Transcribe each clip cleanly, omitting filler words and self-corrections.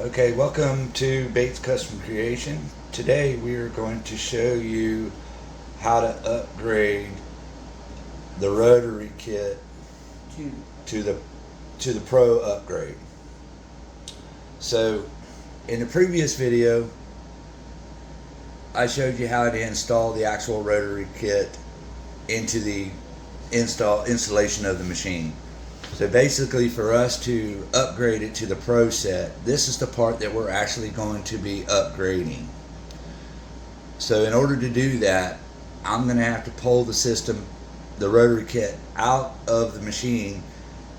Okay, welcome to Bates Custom Creation. Today we are going to show you how to upgrade the rotary kit Two. to the Pro upgrade. So in the previous video I showed you how to install the actual rotary kit into the installation of the machine. So basically, for us to upgrade it to the Pro set, this is the part that we're actually going to be upgrading. So in order to do that, I'm going to have to pull the system, the rotary kit, out of the machine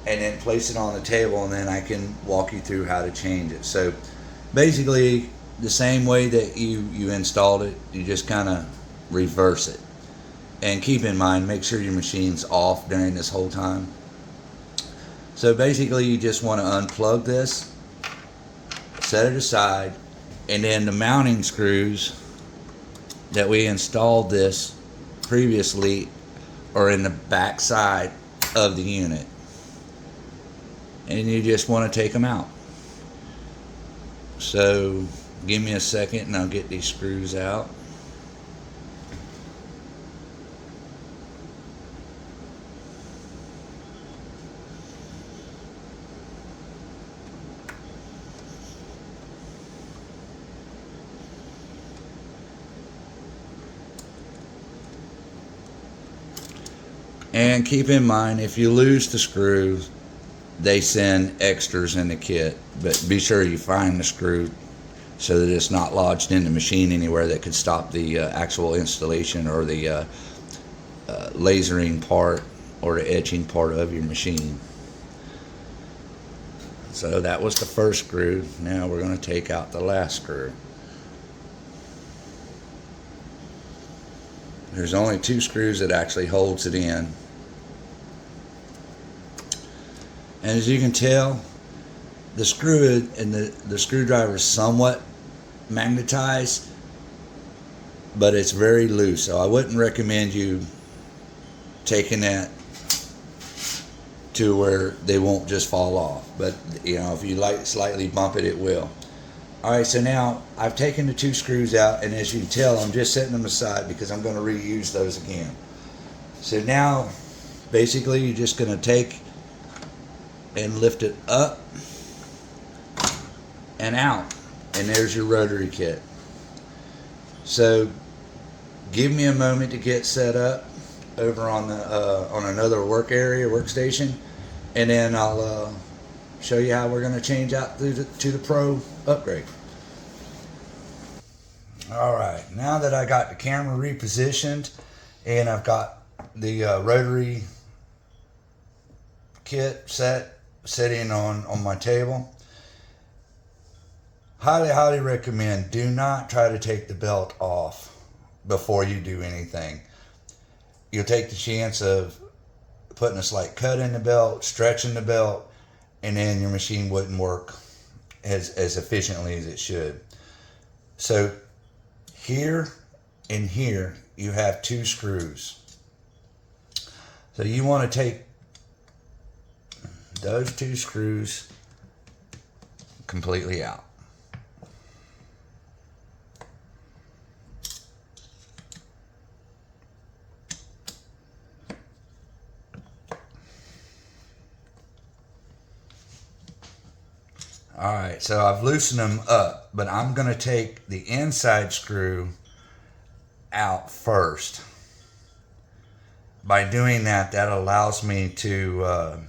and then place it on the table, and then I can walk you through how to change it. So basically, the same way that you installed it, you just kind of reverse it. And keep in mind, make sure your machine's off during this whole time. So basically, you just want to unplug this, set it aside, and then the mounting screws that we installed this previously are in the back side of the unit. And you just want to take them out. So give me a second and I'll get these screws out. And keep in mind, if you lose the screws, they send extras in the kit, but be sure you find the screw so that it's not lodged in the machine anywhere that could stop the actual installation or the lasering part or the etching part of your machine. So that was the first screw. Now we're going to take out the last screw. There's only two screws that actually holds it in. And as you can tell, the screw and the screwdriver is somewhat magnetized, but it's very loose. So I wouldn't recommend you taking that to where they won't just fall off. But you know, if you slightly bump it, it will. Alright, so now I've taken the two screws out, and as you can tell, I'm just setting them aside because I'm going to reuse those again. So now, basically, you're just going to take and lift it up and out, and there's your rotary kit. So give me a moment to get set up over on the on another workstation, and then I'll show you how we're going to change out to the Pro upgrade. Alright, now that I got the camera repositioned and I've got the rotary kit sitting on my table, highly recommend, do not try to take the belt off before you do anything. You'll take the chance of putting a slight cut in the belt, stretching the belt, and then your machine wouldn't work as efficiently as it should. So here and here you have two screws. So you want to take those two screws completely out. Alright, so I've loosened them up, but I'm going to take the inside screw out first. By doing that, that allows me to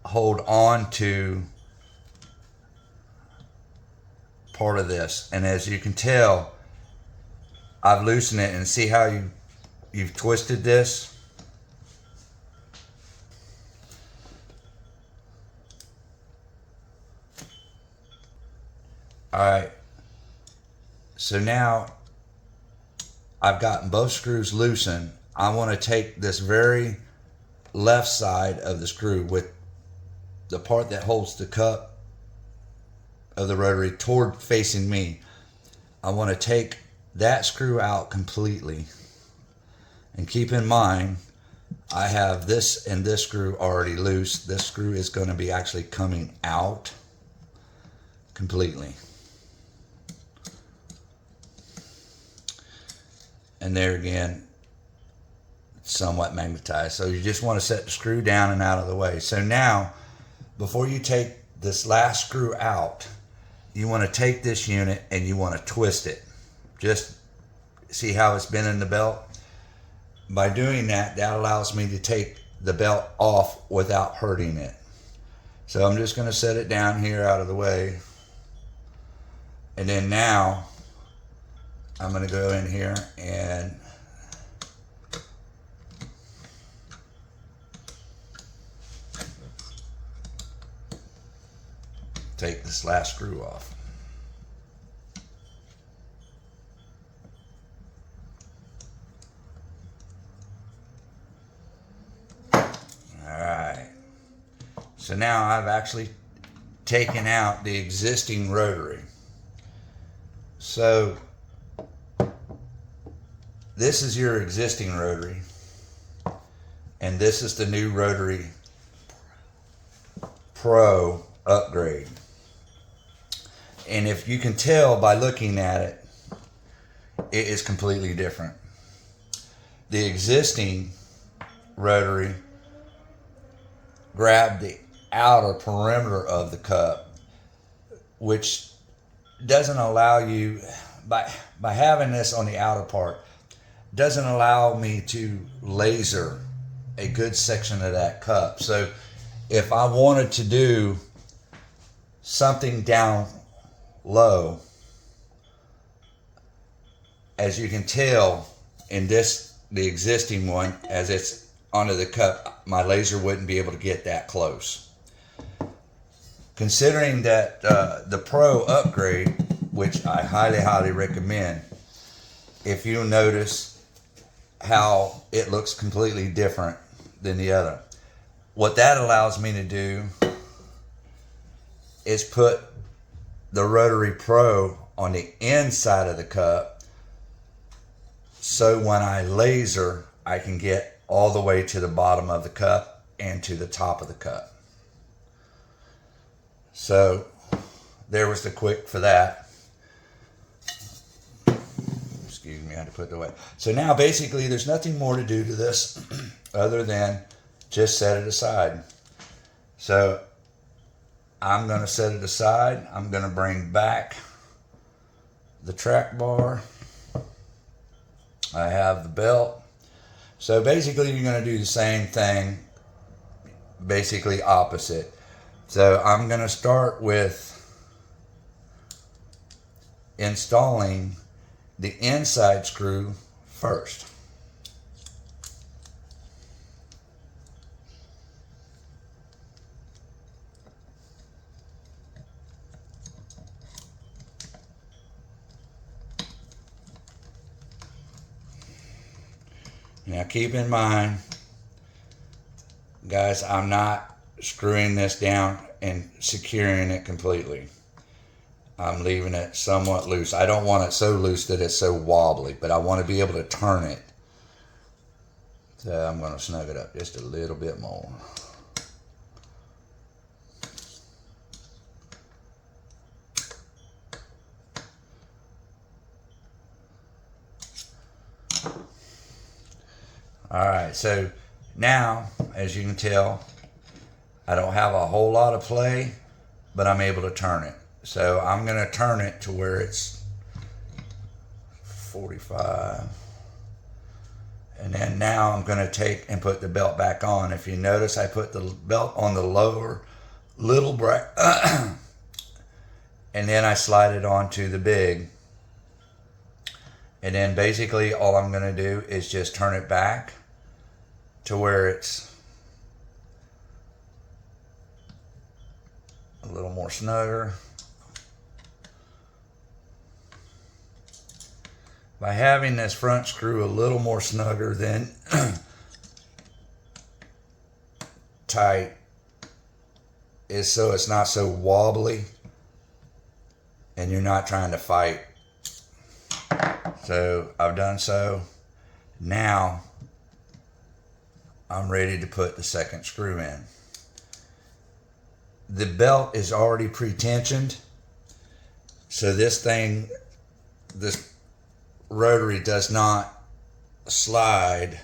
hold on to part of this. And as you can tell, I've loosened it, and see how you've twisted this? Alright, so now I've gotten both screws loosened. I want to take this very left side of the screw with the part that holds the cup of the rotary toward facing me. I want to take that screw out completely. And keep in mind, I have this and this screw already loose. This screw is going to be actually coming out completely. And there again, somewhat magnetized. So you just want to set the screw down and out of the way. So now, before you take this last screw out, you want to take this unit and you want to twist it. Just see how it's been in the belt? By doing that, that allows me to take the belt off without hurting it. So I'm just going to set it down here out of the way. And then now, I'm going to go in here and take this last screw off. Alright, so now I've actually taken out the existing rotary. So this is your existing rotary, and this is the new Rotary Pro upgrade. And if you can tell by looking at it, it is completely different. The existing rotary grabbed the outer perimeter of the cup, which doesn't allow you, by having this on the outer part, doesn't allow me to laser a good section of that cup. So if I wanted to do something down low, as you can tell in this, the existing one, as it's onto the cup, my laser wouldn't be able to get that close. Considering that the Pro upgrade, which I highly recommend, if you notice how it looks completely different than the other, what that allows me to do is put the Rotary Pro on the inside of the cup, so when I laser, I can get all the way to the bottom of the cup and to the top of the cup. So there was the quick for that. Excuse me, I had to put it away. So now basically there's nothing more to do to this other than just set it aside. So I'm going to set it aside. I'm going to bring back the track bar. I have the belt. So basically you're going to do the same thing, basically opposite. So I'm going to start with installing the inside screw first. Now keep in mind, guys, I'm not screwing this down and securing it completely. I'm leaving it somewhat loose. I don't want it so loose that it's so wobbly, but I want to be able to turn it. So I'm going to snug it up just a little bit more. Alright, so now, as you can tell, I don't have a whole lot of play, but I'm able to turn it. So I'm going to turn it to where it's 45. And then now I'm going to take and put the belt back on. If you notice, I put the belt on the lower little bracket, and then I slide it onto the big. And then basically all I'm going to do is just turn it back to where it's a little more snugger. By having this front screw a little more snugger than tight, is so it's not so wobbly and you're not trying to fight. So I've done so. Now I'm ready to put the second screw in. The belt is already pre-tensioned, so this rotary does not slide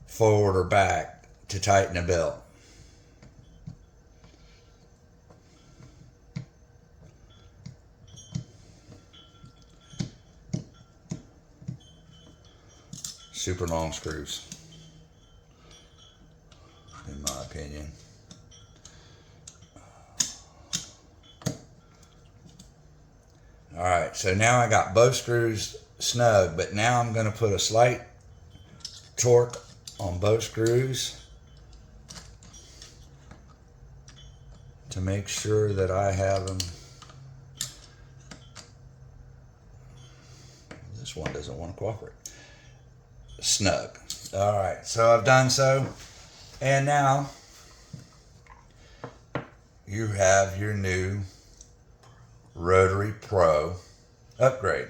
forward or back to tighten the belt. Super long screws, in my opinion. All right, so now I got both screws snug, but now I'm going to put a slight torque on both screws to make sure that I have them. This one doesn't want to cooperate. Snug. All right, so I've done so, and now you have your new Rotary Pro upgrade.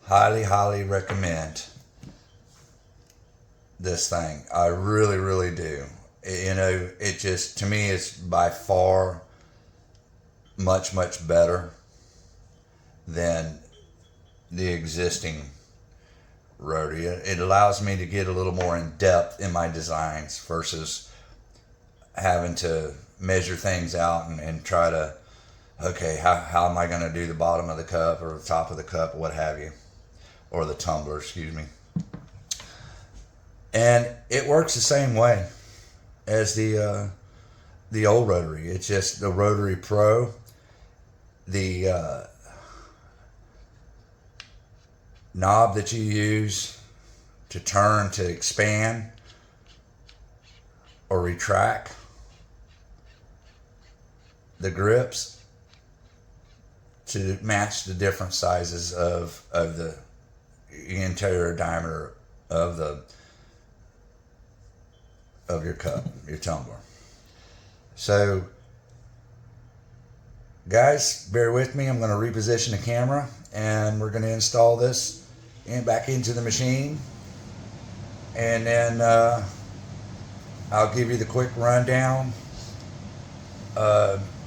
Highly recommend this thing. I really do. You know, it just, to me, it's by far much better than the existing Rotary. It allows me to get a little more in depth in my designs versus having to measure things out and try to, okay, how am I going to do the bottom of the cup or the top of the cup, what have you, or the tumbler, excuse me. And it works the same way as the old Rotary. It's just the Rotary Pro. The knob that you use to turn to expand or retract the grips to match the different sizes of the interior diameter of your cup, your tumbler. So guys, bear with me. I'm going to reposition the camera and we're going to install this back into the machine, and then I'll give you the quick rundown,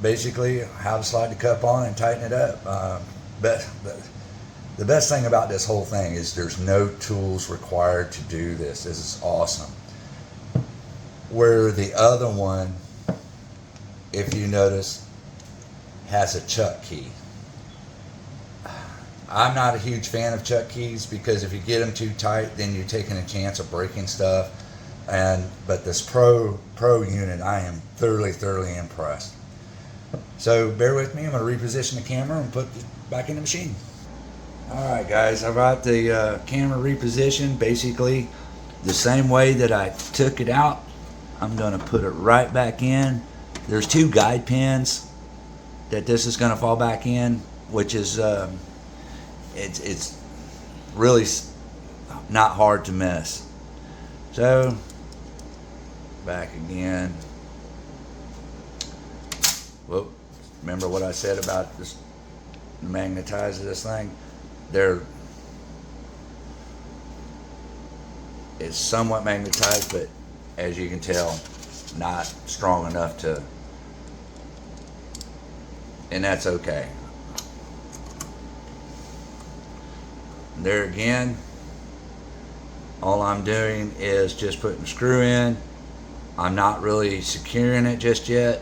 basically how to slide the cup on and tighten it up. But the best thing about this whole thing is there's no tools required to do this. This is awesome. Where the other one, if you notice, has a chuck key. I'm not a huge fan of chuck keys because if you get them too tight, then you're taking a chance of breaking stuff. But this Pro unit, I am thoroughly impressed. So bear with me. I'm going to reposition the camera and put it back in the machine. All right, guys, I've got the camera repositioned basically the same way that I took it out. I'm going to put it right back in. There's two guide pins that this is going to fall back in, which is it's really not hard to miss. So back again. Whoop. Remember what I said about this, the magnetizer of this thing? It's somewhat magnetized, but as you can tell, not strong enough to, and that's okay. There again, all I'm doing is just putting the screw in. I'm not really securing it just yet.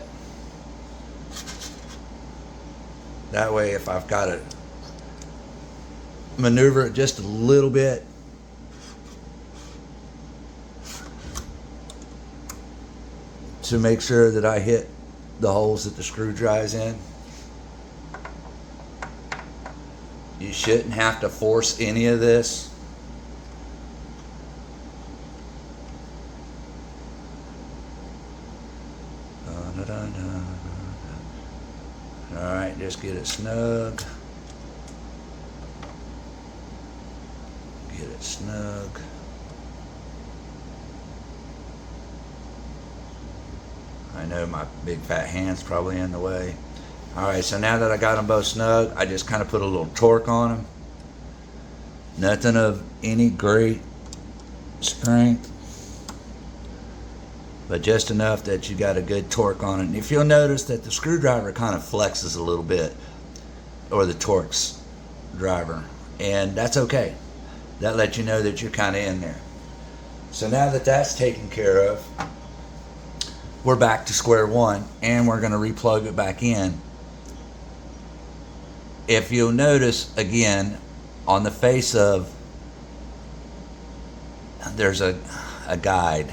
That way, if I've got to maneuver it just a little bit, to make sure that I hit the holes that the screw drives in. You shouldn't have to force any of this. Alright, just get it snug. Get it snug. I know my big fat hand's probably in the way. Alright, so now that I got them both snug, I just kind of put a little torque on them. Nothing of any great strength. but just enough that you got a good torque on it. And if you'll notice that the screwdriver kind of flexes a little bit, or the Torx driver, and that's okay. That lets you know that you're kind of in there. So now that that's taken care of, we're back to square one, and we're going to replug it back in. If you'll notice again, on the face of, there's a guide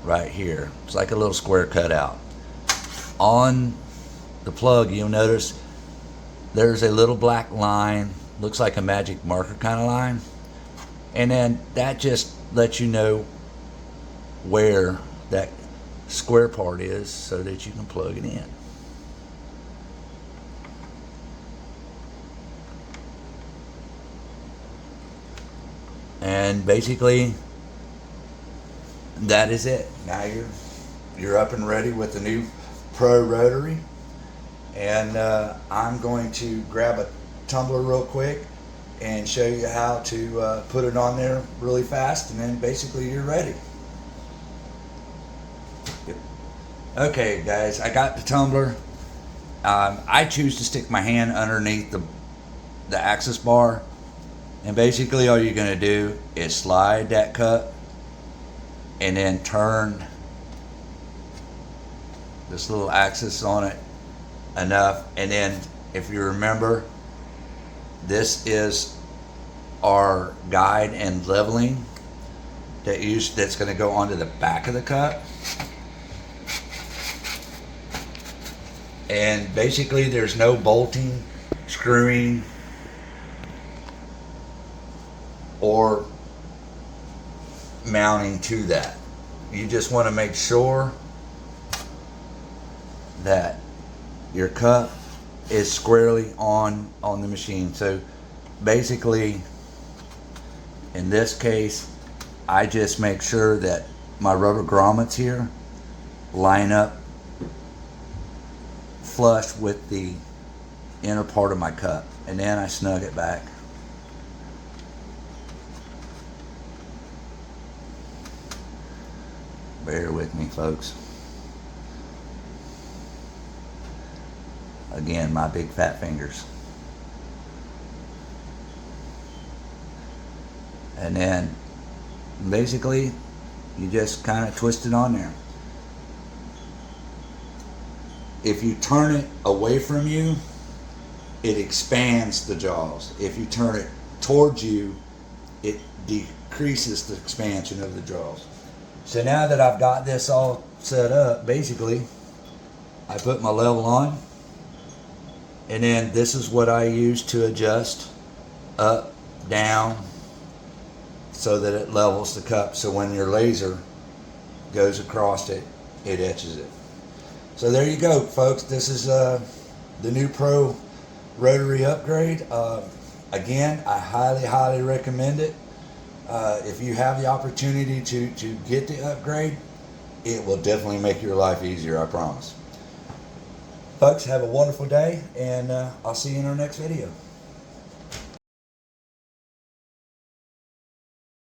right here. It's like a little square cutout. On the plug, you'll notice there's a little black line, looks like a magic marker kind of line, and then that just lets you know where that square part is so that you can plug it in. And basically that is it. Now you're up and ready with the new Pro Rotary. And I'm going to grab a tumbler real quick and show you how to put it on there really fast, and then basically you're ready. Okay guys, I got the tumbler. I choose to stick my hand underneath the access bar, and basically all you're going to do is slide that cup and then turn this little axis on it enough. And then if you remember, this is our guide and leveling that's going to go onto the back of the cup. And basically there's no bolting, screwing, or mounting to that. You just want to make sure that your cup is squarely on the machine. So basically in this case, I just make sure that my rubber grommets here line up flush with the inner part of my cup, and then I snug it back. Bear with me, folks. Again, my big fat fingers. And then basically you just kind of twist it on there. If you turn it away from you, it expands the jaws. If you turn it towards you, it decreases the expansion of the jaws. So now that I've got this all set up, basically I put my level on, and then this is what I use to adjust up, down, so that it levels the cup. So when your laser goes across it, it etches it. So there you go, folks. This is the new Pro Rotary upgrade. Again, I highly recommend it. If you have the opportunity to get the upgrade, it will definitely make your life easier, I promise. Folks, have a wonderful day, and I'll see you in our next video.